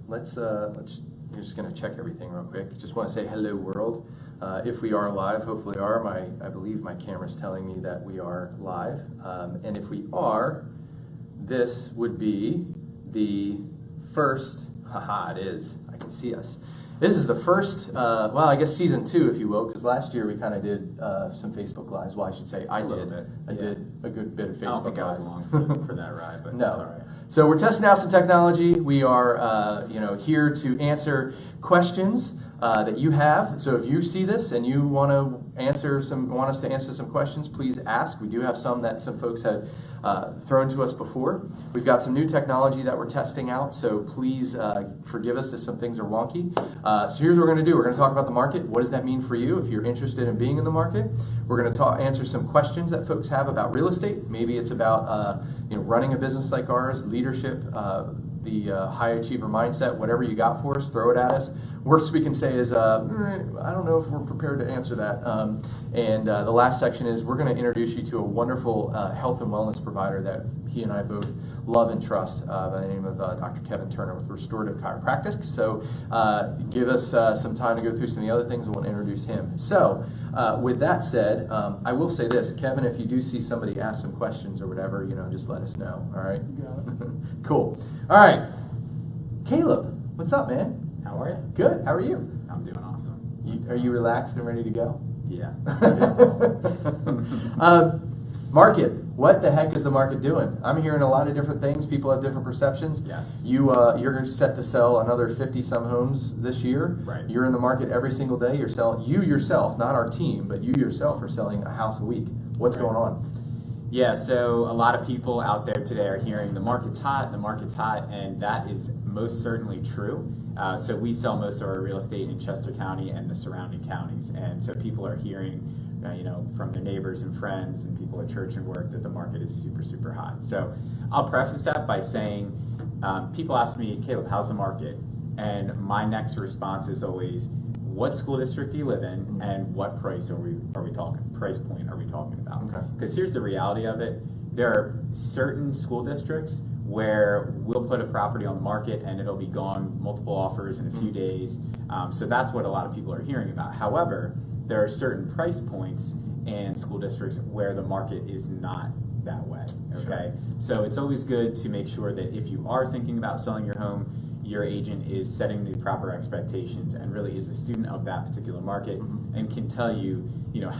You're just going to check everything real quick. Just want to say hello world. If we are live, hopefully we are. I believe my camera's telling me that we are live. And if we are, this would be the first, haha, it is. I can see us. This is the first, well, I guess season 2, if you will, because last year we kind of did some Facebook Lives. Well, I should say I did. I did a good bit of Facebook Lives. I don't think I was along for that ride, but that's all right. So we're testing out some technology. We are, here to answer questions that you have. So if you see this and you want us to answer some questions, please ask. We do have some that some folks have thrown to us before. We've got some new technology that we're testing out, so please forgive us if some things are wonky. So here's what we're going to do. We're going to talk about the market. What does that mean for you if you're interested in being in the market? We're going to answer some questions that folks have about real estate. Maybe it's about running a business like ours, leadership, the high achiever mindset, whatever you got for us, throw it at us. Worst we can say is, I don't know if we're prepared to answer that. And the last section is we're going to introduce you to a wonderful health and wellness provider that he and I both love and trust by the name of Dr. Kevin Turner with Restorative Chiropractic. So give us some time to go through some of the other things and we'll introduce him. So with that said, I will say this, Kevin, if you do see somebody ask some questions or whatever, just let us know. All right? You got it. Cool. All right. Caleb, what's up, man? How are you? Good. How are you? I'm doing awesome. Are you relaxed and ready to go? Yeah. Market. What the heck is the market doing? I'm hearing a lot of different things. People have different perceptions. Yes. You're set to sell another 50-some homes this year. Right. You're in the market every single day. You're selling. You yourself, not our team, but you yourself are selling a house a week. What's going on? Yeah, so a lot of people out there today are hearing the market's hot, and that is most certainly true. So we sell most of our real estate in Chester County and the surrounding counties, and so people are hearing, from their neighbors and friends and people at church and work that the market is super, super hot. So I'll preface that by saying, people ask me, Caleb, how's the market? And my next response is always, what school district do you live in, and what price price point are we talking about? Okay. Because here's the reality of it. There are certain school districts where we'll put a property on the market and it'll be gone, multiple offers in a few days. So that's what a lot of people are hearing about. However, there are certain price points in school districts where the market is not that way, okay? Sure. So it's always good to make sure that if you are thinking about selling your home, your agent is setting the proper expectations and really is a student of that particular market and can tell you,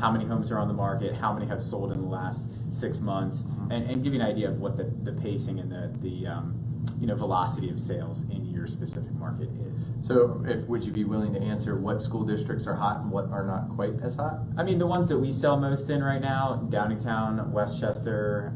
how many homes are on the market, how many have sold in the last 6 months, and give you an idea of what the pacing and the velocity of sales in your specific market is. So would you be willing to answer what school districts are hot and what are not quite as hot? I mean, the ones that we sell most in right now, Downingtown, Westchester,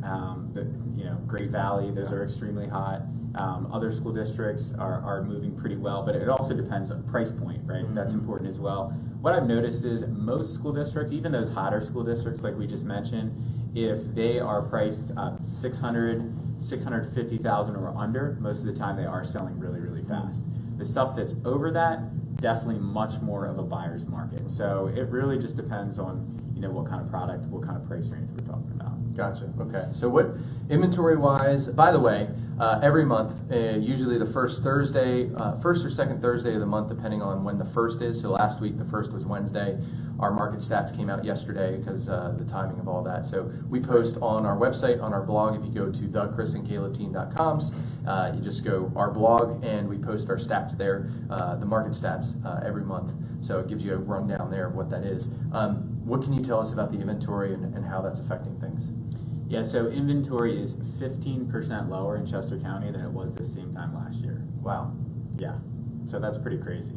Great Valley, those are extremely hot. Other school districts are moving pretty well, but it also depends on price point, right? That's important as well. What I've noticed is most school districts, even those hotter school districts like we just mentioned, if they are priced $650,000 or under, most of the time they are selling really, really fast. The stuff that's over that, definitely much more of a buyer's market. So it really just depends on what kind of product, what kind of price range we're talking about. Gotcha. Okay. So what inventory-wise? By the way, every month, usually the first or second Thursday of the month, depending on when the first is. So last week the first was Wednesday. Our market stats came out yesterday because the timing of all that. So we post on our website, on our blog. If you go to thechrisandcalebteam.com, you just go our blog and we post our stats there, the market stats every month. So it gives you a rundown there of what that is. What can you tell us about the inventory and how that's affecting things? Yeah, so inventory is 15% lower in Chester County than it was the same time last year. Wow. Yeah, so that's pretty crazy.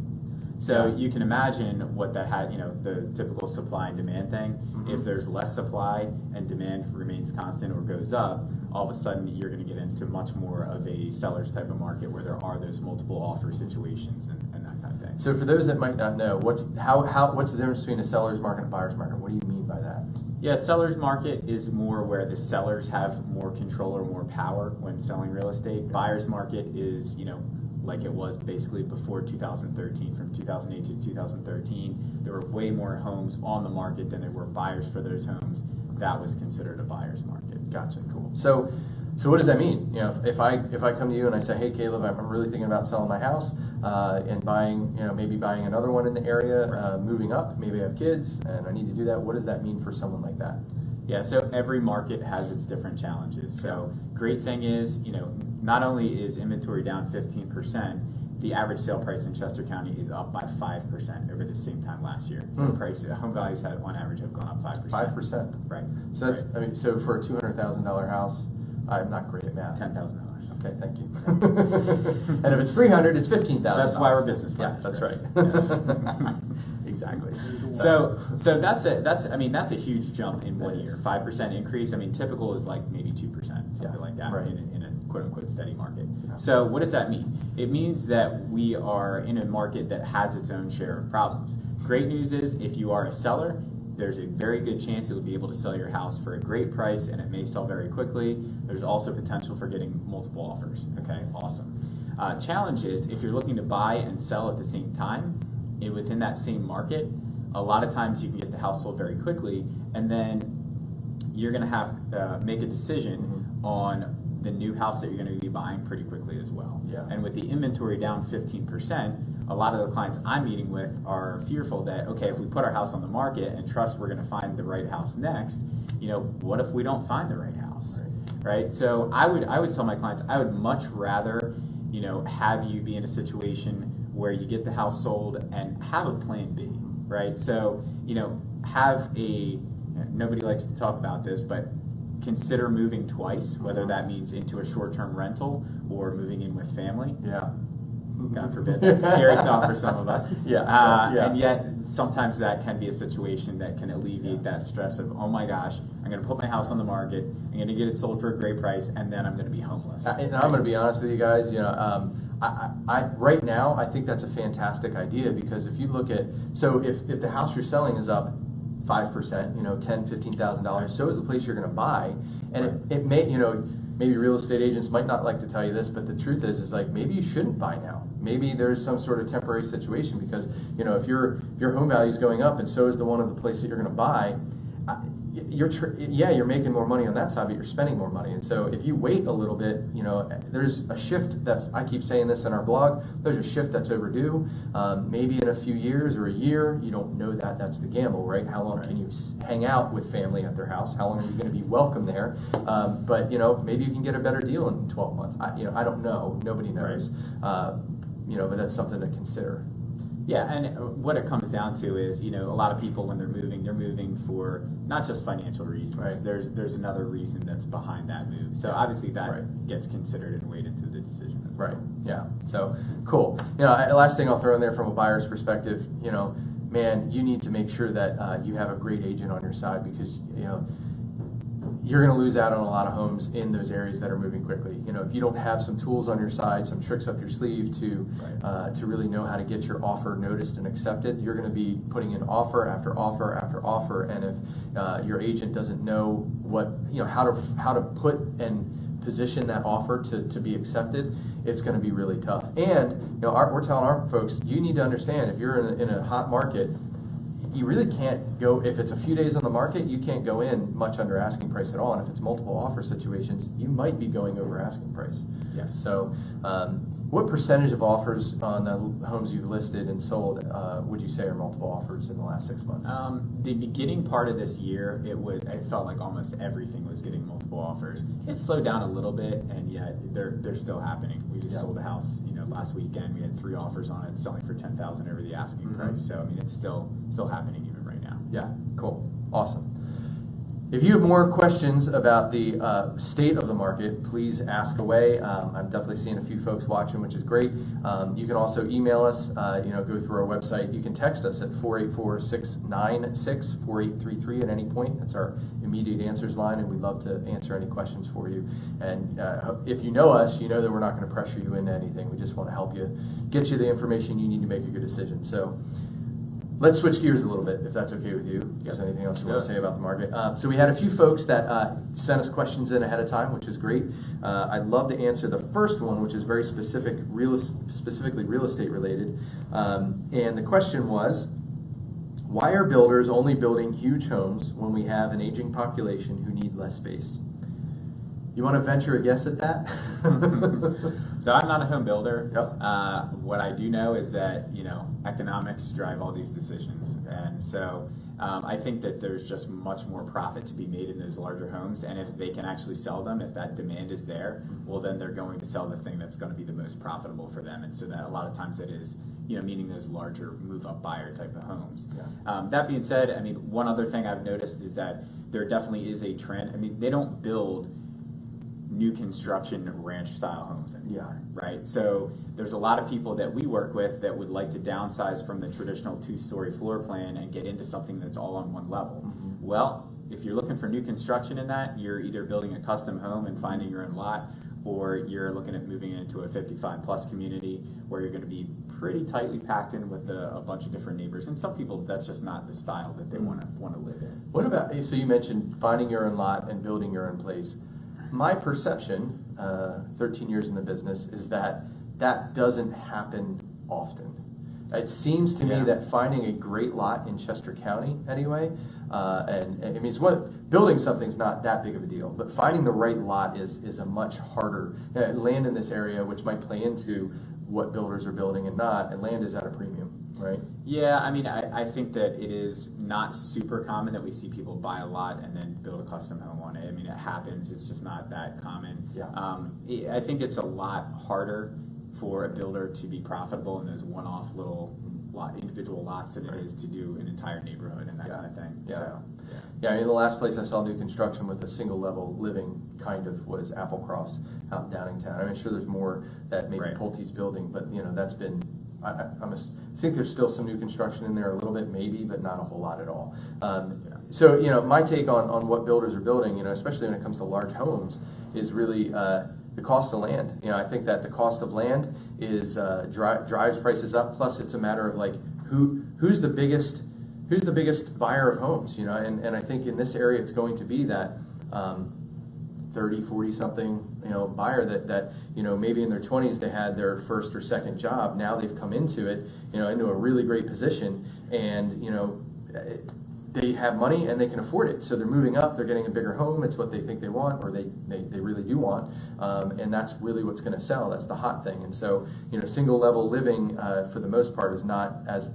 So you can imagine what that had, the typical supply and demand thing. If there's less supply and demand remains constant or goes up, all of a sudden you're going to get into much more of a seller's type of market where there are those multiple offer situations and that kind of thing. So for those that might not know, what's the difference between a seller's market and a buyer's market? What do you mean by that? Yeah, seller's market is more where the sellers have more control or more power when selling real estate. Buyer's market is, like it was basically before 2013. From 2008 to 2013, there were way more homes on the market than there were buyers for those homes. That was considered a buyer's market. Gotcha, cool. So So what does that mean? You know, if I come to you and I say, hey Caleb, I'm really thinking about selling my house and buying, you know, maybe buying another one in the area, moving up, maybe I have kids and I need to do that. What does that mean for someone like that? Yeah, so every market has its different challenges. So great thing is, you know, not only is inventory down 15%, the average sale price in Chester County is up by 5% over the same time last year. So home values have, on average, have gone up 5%. 5%. Right. So that's, I mean, so for a $200,000 house, I'm not great at math. $10,000. Okay, thank you. And if it's 300, it's 15,000. That's why we're business partners. Yeah, that's right. Yes. Exactly. So that's a huge jump in 1 year. 5% increase. I mean, typical is like maybe 2%, something like that, right. in a quote unquote steady market. Yeah. So what does that mean? It means that we are in a market that has its own share of problems. Great news is if you are a seller, there's a very good chance you'll be able to sell your house for a great price and it may sell very quickly. There's also potential for getting multiple offers. Okay, awesome. Challenge is if you're looking to buy and sell at the same time, within that same market, a lot of times you can get the house sold very quickly and then you're going to have to make a decision on the new house that you're going to be buying pretty quickly as well. Yeah. And with the inventory down 15%, a lot of the clients I'm meeting with are fearful that, okay, if we put our house on the market and trust we're going to find the right house next, you know, what if we don't find the right house, right? So I always tell my clients, I would much rather, you know, have you be in a situation where you get the house sold and have a plan B, right? So, you know, nobody likes to talk about this, but consider moving twice, whether that means into a short-term rental or moving in with family. Yeah. God forbid, that's a scary thought for some of us. Yeah. And yet, sometimes that can be a situation that can alleviate that stress of, oh my gosh, I'm going to put my house on the market, I'm going to get it sold for a great price, and then I'm going to be homeless. And I'm going to be honest with you guys, you know, I right now, I think that's a fantastic idea because if you look at, so if the house you're selling is up 5%, you know, $10,000, $15,000, so is the place you're going to buy. And it may, you know, maybe real estate agents might not like to tell you this, but the truth is like maybe you shouldn't buy now. Maybe there's some sort of temporary situation because, you know, if your home value is going up and so is the one of the place that you're going to buy, you're making more money on that side, but you're spending more money. And so if you wait a little bit, you know, there's a shift I keep saying this in our blog, there's a shift that's overdue. Maybe in a few years or a year, you don't know that. That's the gamble, right? How long can you hang out with family at their house? How long are you going to be welcome there? But, you know, maybe you can get a better deal in 12 months. I don't know. Nobody knows. You know, but that's something to consider. Yeah, and what it comes down to is, you know, a lot of people when they're moving for not just financial reasons. Right. There's another reason that's behind that move. So obviously that gets considered and weighed into the decision as well. Right. Yeah. So cool. You know, last thing I'll throw in there from a buyer's perspective, you know, man, you need to make sure that you have a great agent on your side because, you know, you're going to lose out on a lot of homes in those areas that are moving quickly. You know, if you don't have some tools on your side, some tricks up your sleeve to really know how to get your offer noticed and accepted, you're going to be putting in offer after offer after offer. And if your agent doesn't know what, you know, how to put and position that offer to be accepted, it's going to be really tough. And you know, we're telling our folks, you need to understand if you're in a hot market, you really can't go, if it's a few days on the market, you can't go in much under asking price at all. And if it's multiple offer situations, you might be going over asking price. Yes. So what percentage of offers on the homes you've listed and sold would you say are multiple offers in the last 6 months? The beginning part of this year, it felt like almost everything was getting multiple offers. It slowed down a little bit, and yet they're still happening. We just sold a house, you know, last weekend. We had 3 offers on it, selling for $10,000 over the asking price. So I mean, it's still happening even right now. Yeah, cool, awesome. If you have more questions about the state of the market, please ask away. I'm definitely seeing a few folks watching, which is great. You can also email us, you know, go through our website. You can text us at 484-696-4833 at any point. That's our immediate answers line, and we'd love to answer any questions for you. And if you know us, you know that we're not going to pressure you into anything. We just want to help you, get you the information you need to make a good decision. So let's switch gears a little bit, if that's okay with you. If there's anything else you want to say about the market. So we had a few folks that sent us questions in ahead of time, which is great. I'd love to answer the first one, which is very specifically real estate related. And the question was, why are builders only building huge homes when we have an aging population who need less space? You want to venture a guess at that? So I'm not a home builder. Yep. What I do know is that, economics drive all these decisions. And so I think that there's just much more profit to be made in those larger homes. And if they can actually sell them, if that demand is there, well, then they're going to sell the thing that's going to be the most profitable for them. And so that a lot of times it is, meaning those larger move-up buyer type of homes. Yeah. That being said, one other thing I've noticed is that there definitely is a trend. They don't build new construction ranch style homes anymore, right? So there's a lot of people that we work with that would like to downsize from the traditional 2-story floor plan and get into something that's all on one level. Mm-hmm. Well, if you're looking for new construction in that, you're either building a custom home and finding your own lot, or you're looking at moving into a 55 plus community where you're going to be pretty tightly packed in with a bunch of different neighbors. And some people, that's just not the style that they want to live in. What about, so you mentioned finding your own lot and building your own place. My perception, 13 years in the business, is that that doesn't happen often. It seems to me that finding a great lot in Chester County, anyway, building something's not that big of a deal, but finding the right lot is a much harder. Land in this area, which might play into what builders are building and not, and land is at a premium, right? Yeah, I think that it is not super common that we see people buy a lot and then build a custom home on it. It happens. It's just not that common. Yeah. I think it's a lot harder for a builder to be profitable in those one-off little individual lots than it is to do an entire neighborhood and that kind of thing. Yeah. So, yeah, the last place I saw new construction with a single level living kind of was Applecross out in Downingtown. I'm sure there's more that maybe Pulte's building, but that's been. I think there's still some new construction in there a little bit, maybe, but not a whole lot at all. So, my take on what builders are building, especially when it comes to large homes, is really the cost of land. I think that the cost of land is drives prices up. Plus, it's a matter of like who's the biggest buyer of homes. And I think in this area, it's going to be that 30, 40 something buyer that maybe in their 20s they had their first or second job. Now they've come into it into a really great position, and they have money and they can afford it, so they're moving up, they're getting a bigger home. It's what they think they want, or they really do want, and that's really what's going to sell. That's the hot thing. And so single level living for the most part is not as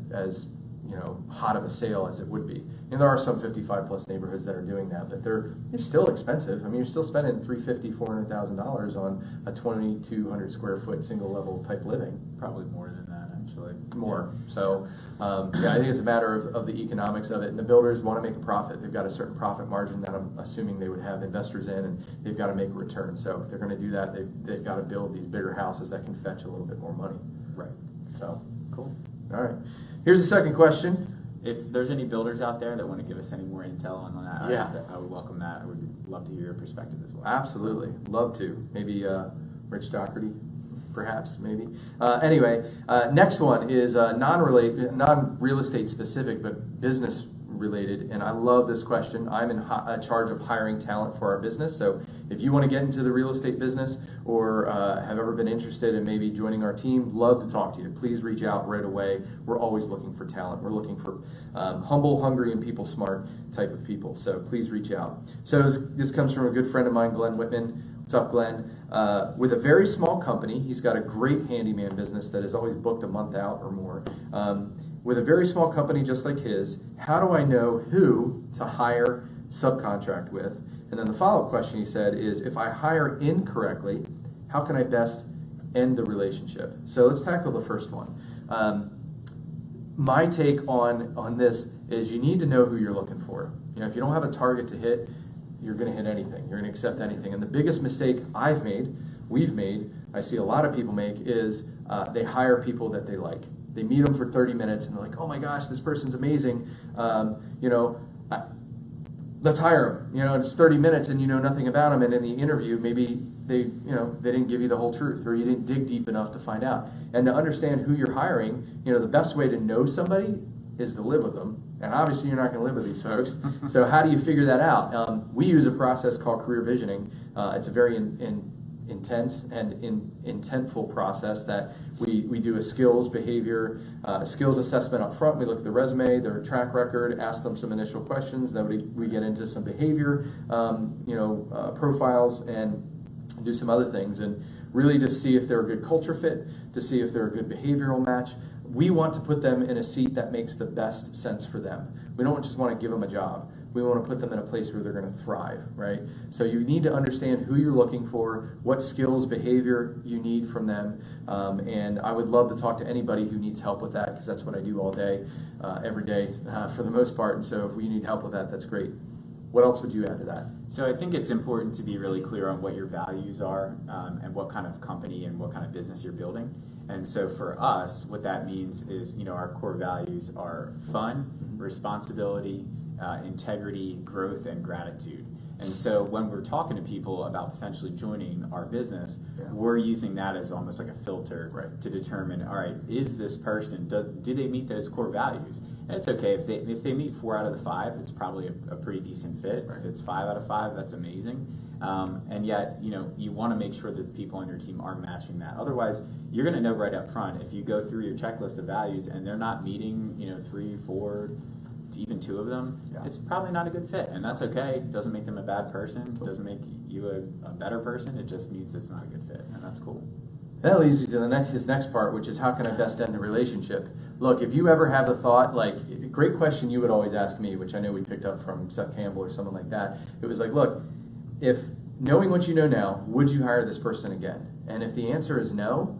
hot of a sale as it would be. There are some 55 plus neighborhoods that are doing that, but they're still expensive. You're still spending $350,000, $400,000 on a 2,200 square foot single level type living. probably more than that, actually. More. So, I think it's a matter of the economics of it. And the builders want to make a profit. They've got a certain profit margin that I'm assuming they would have investors in, and they've got to make a return. So if they're going to do that, they've got to build these bigger houses that can fetch a little bit more money. Right. So, Cool. all right. Here's the second question. If there's any builders out there that want to give us any more intel on that, Yeah. I would welcome that. I would love to hear your perspective as well. Absolutely. Love to. Maybe Rich Doherty, perhaps, maybe. Anyway, next one is non-real estate specific, but business related. And I love this question. I'm in charge of hiring talent for our business. So if you want to get into the real estate business or have ever been interested in maybe joining our team, love to talk to you. Please reach out right away. We're always looking for talent. We're looking for humble, hungry, and people smart type of people. So please reach out. So this comes from a good friend of mine, Glenn Whitman. What's up, Glenn? With a very small company, he's got a great handyman business that is always booked a month out or more. With a very small company just like his, how do I know who to hire subcontract with? And then the follow-up question he said is, if I hire incorrectly, how can I best end the relationship? So let's tackle the first one. My take on this is you need to know who you're looking for. If you don't have a target to hit, you're going to hit anything. You're going to accept anything. And the biggest mistake we've made, I see a lot of people make, is they hire people that they like. They meet them for 30 minutes and they're like, oh my gosh, this person's amazing. Let's hire them. It's 30 minutes and you know nothing about them. And in the interview, maybe they didn't give you the whole truth, or you didn't dig deep enough to find out. And to understand who you're hiring, the best way to know somebody is to live with them. And obviously you're not going to live with these folks. So how do you figure that out? We use a process called career visioning. It's a very intense and intentful process that we do a skills behavior skills assessment up front. We look at the resume, their track record, ask them some initial questions, then we get into some behavior profiles and do some other things, and really to see if they're a good culture fit, to see if they're a good behavioral match. We want to put them in a seat that makes the best sense for them. We don't just want to give them a job. We want to put them in a place where they're going to thrive, right? So you need to understand who you're looking for, what skills, behavior you need from them, and I would love to talk to anybody who needs help with that, because that's what I do all day, every day, for the most part, and so if we need help with that, that's great. What else would you add to that? So I think it's important to be really clear on what your values are and what kind of company and what kind of business you're building. And so for us, what that means is, our core values are fun, responsibility, integrity, growth, and gratitude. And so when we're talking to people about potentially joining our business, we're using that as almost like a filter to determine, all right, is this person, do they meet those core values? And it's okay, if they meet 4 out of the 5, it's probably a pretty decent fit. If it's 5 out of 5, that's amazing. And yet, you want to make sure that the people on your team are matching that. Otherwise, you're going to know right up front, if you go through your checklist of values and they're not meeting, 3, 4, even 2 of them, it's probably not a good fit, and that's okay. It doesn't make them a bad person. It doesn't make you a better person. It just means it's not a good fit, and that's cool. That leads you to his next part, which is how can I best end the relationship? Look, if you ever have the thought, a great question you would always ask me, which I know we picked up from Seth Campbell or someone like that, it was like, look, if knowing what you know now, would you hire this person again? And if the answer is no,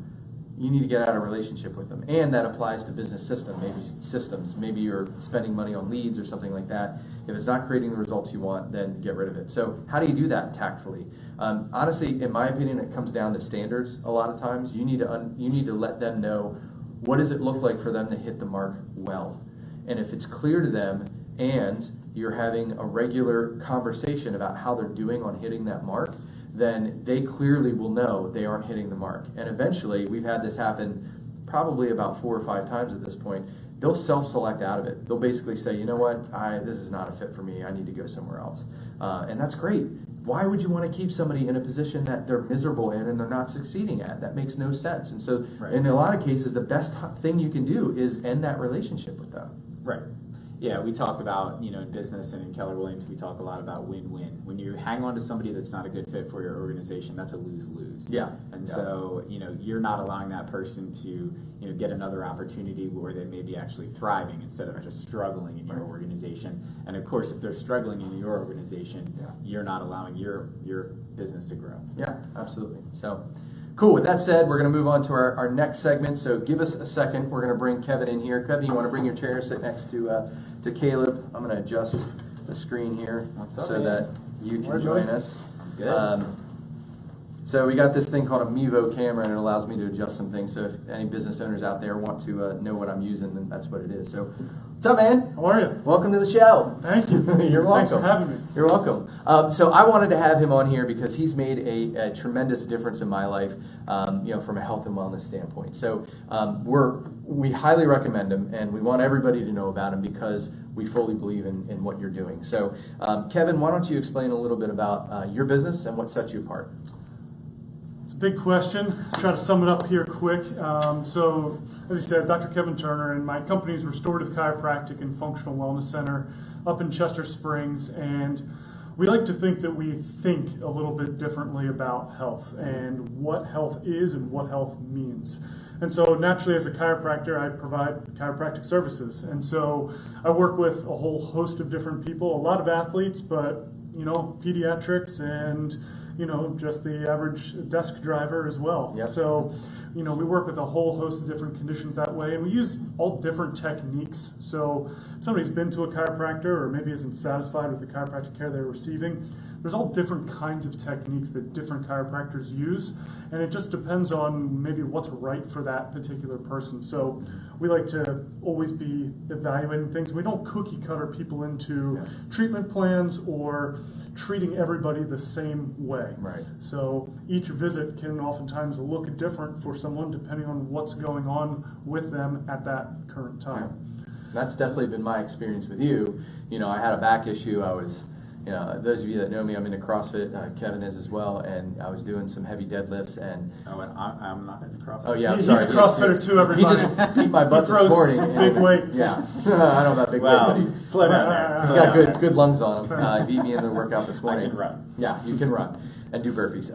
you need to get out of a relationship with them. And that applies to business systems. Maybe you're spending money on leads or something like that. If it's not creating the results you want, then get rid of it. So how do you do that tactfully? Honestly, in my opinion, it comes down to standards a lot of times. You need to let them know, what does it look like for them to hit the mark well? And if it's clear to them and you're having a regular conversation about how they're doing on hitting that mark, then they clearly will know they aren't hitting the mark. And eventually, we've had this happen probably about 4 or 5 times at this point, they'll self-select out of it. They'll basically say, you know what, this is not a fit for me, I need to go somewhere else. And that's great. Why would you want to keep somebody in a position that they're miserable in and they're not succeeding at? That makes no sense. And so in a lot of cases, the best thing you can do is end that relationship with them. Right. Yeah, we talk about, in business and in Keller Williams, we talk a lot about win-win. When you hang on to somebody that's not a good fit for your organization, that's a lose-lose. Yeah. And so, you're not allowing that person to, get another opportunity where they may be actually thriving instead of just struggling in your organization. And of course, if they're struggling in your organization, you're not allowing your business to grow. Yeah, absolutely. So, cool. With that said, we're going to move on to our next segment. So give us a second. We're going to bring Kevin in here. Kevin, you want to bring your chair, sit next to Caleb. I'm going to adjust the screen here that you can join us. I'm good. So we got this thing called a Mevo camera, and it allows me to adjust some things. So if any business owners out there want to know what I'm using, then that's what it is. So, what's up, man? How are you? Welcome to the show. Thank you. You're welcome. Thanks for having me. You're welcome. So I wanted to have him on here because he's made a tremendous difference in my life, from a health and wellness standpoint. So we highly recommend him, and we want everybody to know about him because we fully believe in what you're doing. So Kevin, why don't you explain a little bit about your business and what sets you apart? Big question. Try to sum it up here quick. So, as I said, Dr. Kevin Turner, and my company is Restorative Chiropractic and Functional Wellness Center up in Chester Springs. And we like to think that we think a little bit differently about health and what health is and what health means. And so naturally, as a chiropractor, I provide chiropractic services. And so I work with a whole host of different people, a lot of athletes, but, pediatrics and just the average desk driver as well. Yep. So, we work with a whole host of different conditions that way, and we use all different techniques. So, if somebody's been to a chiropractor or maybe isn't satisfied with the chiropractic care they're receiving, there's all different kinds of techniques that different chiropractors use, and it just depends on maybe what's right for that particular person. So we like to always be evaluating things. We don't cookie cutter people into treatment plans or treating everybody the same way. Right. So each visit can oftentimes look different for someone depending on what's going on with them at that current time. That's definitely been my experience with you. I had a back issue. I was you know, those of you that know me, I'm into CrossFit. Kevin is as well, and I was doing some heavy deadlifts and. Oh, and I'm not into CrossFit. Oh yeah, I'm He's sorry. a CrossFitter too, everybody. He just beat my butt He this throws morning. big weight. Yeah, I don't know about big weight, but he, Slow down there. he's Slow got down there. good lungs on him. He beat me in the workout this morning. I can run. Yeah, you can run and do burpees.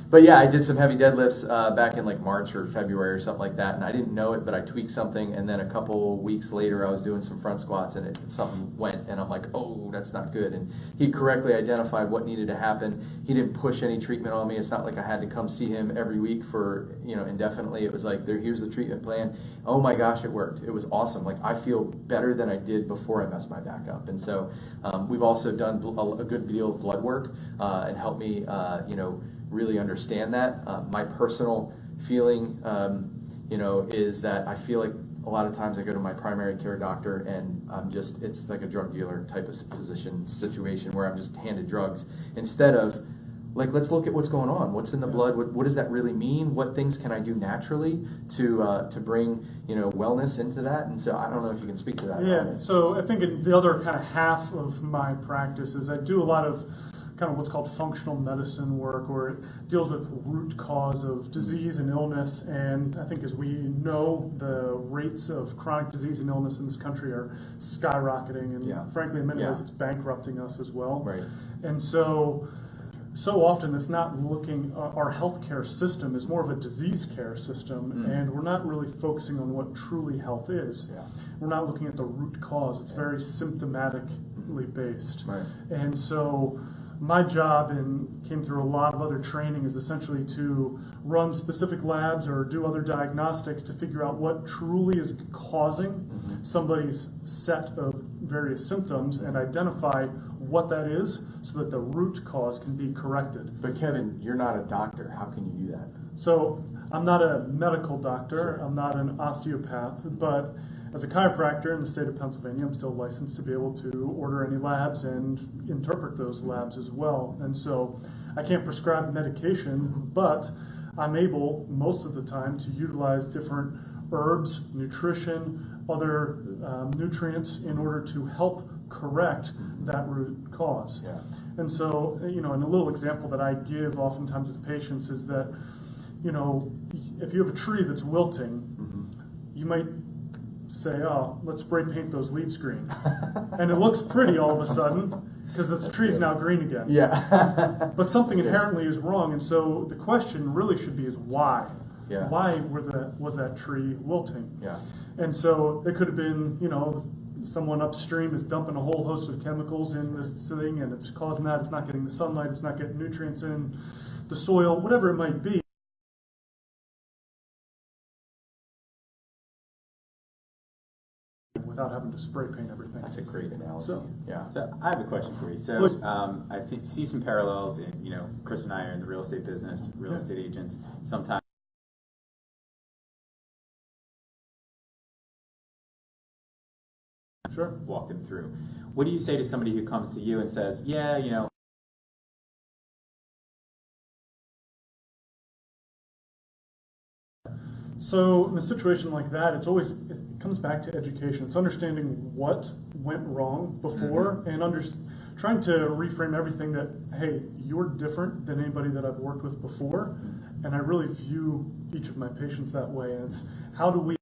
But yeah, I did some heavy deadlifts back in like March or February or something like that, and I didn't know it, but I tweaked something, and then a couple weeks later, I was doing some front squats, and something went, and I'm like, oh, that's not good. And he correctly identified what needed to happen. He didn't push any treatment on me. It's not like I had to come see him every week for indefinitely. It was like, here's the treatment plan. Oh my gosh, it worked. It was awesome. Like I feel better than I did before I messed my back up. And so we've also done a good deal of blood work and helped me really understand that. My personal feeling is that I feel like a lot of times I go to my primary care doctor and it's like a drug dealer type of situation where I'm just handed drugs instead of like, let's look at what's going on. What's in the blood? What does that really mean? What things can I do naturally to bring wellness into that? And so I don't know if you can speak to that. Yeah. So I think the other kind of half of my practice is I do a lot of kind of what's called functional medicine work, where it deals with root cause of disease and illness. And I think, as we know, the rates of chronic disease and illness in this country are skyrocketing, and frankly, in many ways, it's bankrupting us as well. Right. And so often it's not looking, our healthcare system is more of a disease care system, and we're not really focusing on what truly health is. Yeah. We're not looking at the root cause. It's very symptomatically based. Right. And so my job, and came through a lot of other training, is essentially to run specific labs or do other diagnostics to figure out what truly is causing somebody's set of various symptoms and identify what that is so that the root cause can be corrected. But Kevin, you're not a doctor. How can you do that? So I'm not a medical doctor. I'm not an osteopath, but as a chiropractor in the state of Pennsylvania, I'm still licensed to be able to order any labs and interpret those labs as well. And so I can't prescribe medication, but I'm able most of the time to utilize different herbs, nutrition, other nutrients in order to help correct that root cause. Yeah. And so, and a little example that I give oftentimes with patients is that, if you have a tree that's wilting, you might say, oh, let's spray paint those leaves green. And it looks pretty all of a sudden because the tree's now green again. Yeah. But something inherently is wrong. And so the question really should be is why? Yeah. Why was that tree wilting? Yeah. And so it could have been, someone upstream is dumping a whole host of chemicals in this thing, and it's causing that. It's not getting the sunlight. It's not getting nutrients in the soil, whatever it might be. Without having to spray paint everything. That's a great analogy. So I have a question for you. So I see some parallels in, Chris and I are in the real estate business, real estate agents. Sometimes walk them through. What do you say to somebody who comes to you and says, yeah, So in a situation like that, it comes back to education. It's understanding what went wrong before and trying to reframe everything that, hey, you're different than anybody that I've worked with before, and I really view each of my patients that way. And it's how do we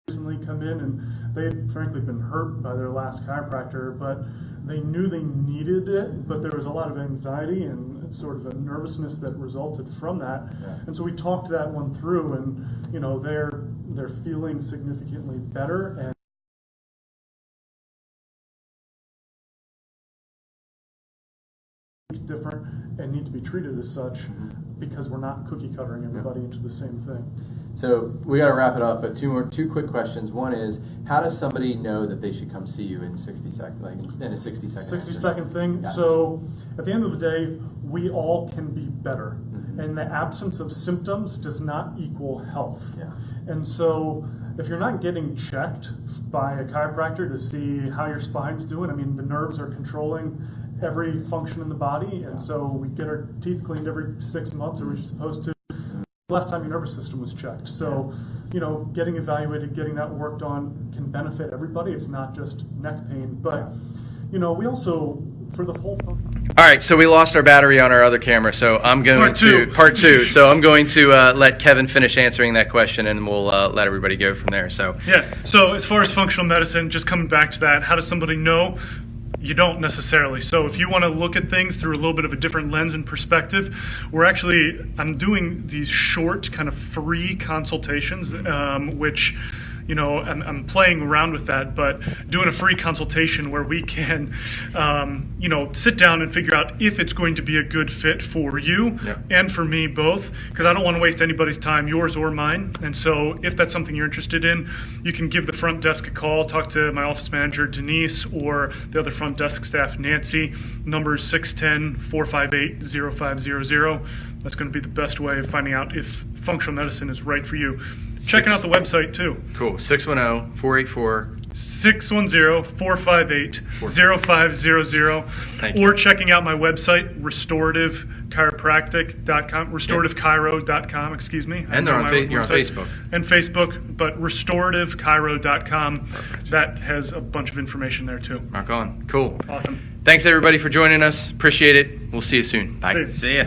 recently come in, and they'd frankly been hurt by their last chiropractor, but they knew they needed it, but there was a lot of anxiety and sort of a nervousness that resulted from that. Yeah. And so we talked that one through, and they're feeling significantly better and different and need to be treated as such because we're not cookie cuttering everybody into the same thing. So we got to wrap it up, but two quick questions. One is, how does somebody know that they should come see you in 60 seconds, like in a 60-second 60-second thing. Yeah. So at the end of the day, we all can be better. And the absence of symptoms does not equal health. Yeah. And so if you're not getting checked by a chiropractor to see how your spine's doing, I mean, the nerves are controlling every function in the body. And so we get our teeth cleaned every 6 months, or we're supposed to. last time your nervous system was checked. So, you know, getting evaluated, getting that worked on can benefit everybody. It's not just neck pain, but, you know, we also, for the whole phone. All right, so we lost our battery on our other camera, so I'm going to part two. So I'm going to let Kevin finish answering that question, and we'll let everybody go from there. So yeah. So as far as functional medicine, just coming back to that, how does somebody know? You don't necessarily. So if you want to look at things through a little bit of a different lens and perspective, I'm doing these short kind of free consultations, which, you know, I'm playing around with that, but doing a free consultation where we can, you know, sit down and figure out if it's going to be a good fit for you and for me both, because I don't want to waste anybody's time, yours or mine. And so if that's something you're interested in, you can give the front desk a call, talk to my office manager, Denise, or the other front desk staff, Nancy. Number is 610-458-0500. That's going to be the best way of finding out if functional medicine is right for you. Checking out the website too. Cool. 610-484. 610-458-0500. Thank you. Or checking out my website, restorative.com, restorativechiro.com, excuse me. And you're on Facebook. And Facebook, but restorativechiro.com. That has a bunch of information there too. Rock on. Cool. Awesome. Thanks everybody for joining us. Appreciate it. We'll see you soon. Bye. See you. See ya.